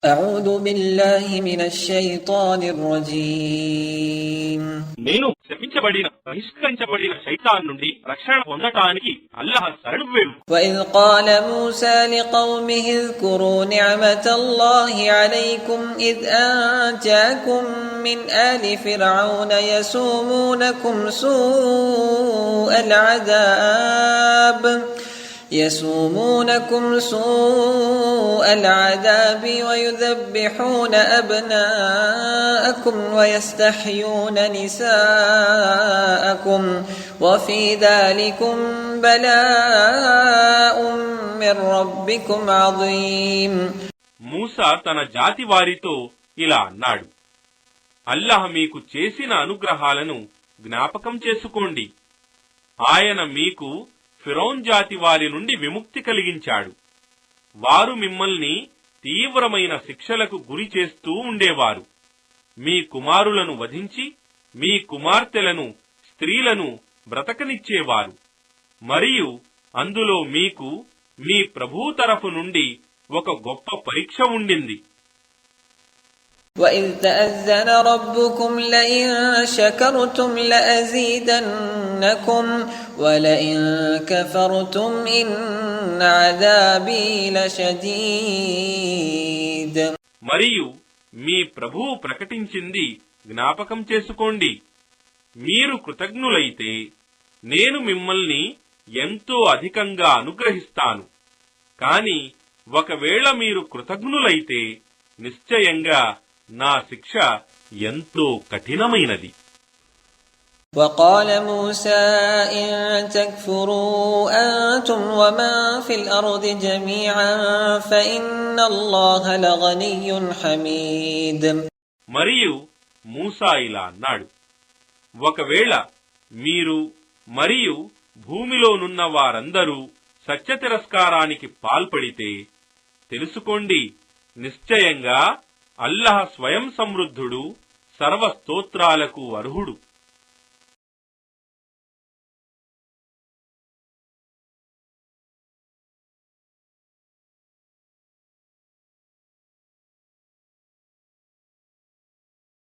أعوذ بالله من الشيطان الرجيم నేను శపించబడిన బహిష్కరించబడిన శైతాన్ నుండి రక్షణ పొందటానికి అల్లాహ్ శరణు వేడు. وإذ قال موسى لقومه اذكروا نعمة الله عليكم إذ أنجاكم من آل فرعون يسومونكم سوء العذاب ويذبحون أبناءكم ويستحيون نساءكم وفي ذلكم بلاء من ربكم عظيم. మూసా తన జాతి వారితో ఇలా అన్నాడు, అల్లాహ్ మీకు చేసిన అనుగ్రహాలను జ్ఞాపకం చేసుకోండి. ఆయన మీకు ఫిరౌన్ జాతి వారి నుండి విముక్తి కలిగించాడు. వారు మిమ్మల్ని తీవ్రమైన శిక్షలకు గురి చేస్తూ ఉండేవారు. మీ కుమారులను వధించి మీ కుమార్తెలను స్త్రీలను బ్రతకనిచ్చేవారు. మరియు అందులో మీకు మీ ప్రభువు తరఫు నుండి ఒక గొప్ప పరీక్ష ఉండింది. وَإِذْ تَأَذَّنَ رَبُّكُمْ لَئِن شَكَرْتُمْ لَأَزِيدَنَّكُمْ وَلَئِن كَفَرْتُمْ إِنَّ عَذَابِي لَشَدِيدٌ. మరియు మీ ప్రభువు ప్రకటించింది జ్ఞాపకం చేసుకోండి. మీరు కృతజ్ఞులైతే నేను మిమ్మల్ని ఎంతో అధికంగా అనుగ్రహిస్తాను. కాని ఒకవేళ మీరు కృతజ్ఞులైతే నిశ్చయంగా నా శిక్ష ఎంతో కఠినమైనది. وقال موسى إن تكفروا أنتم ومن في الأرض جميعا فإن الله لغني حميد. మరియు మూసా ఇలా అన్నాడు, ఒకవేళ మీరు మరియు భూమిలోనున్న వారందరూ సత్య తిరస్కారానికి పాల్పడితే తెలుసుకోండి, నిశ్చయంగా అల్లాహ్ స్వయం సమృద్ధుడు, సర్వ స్తోత్రాలకు అర్హుడు.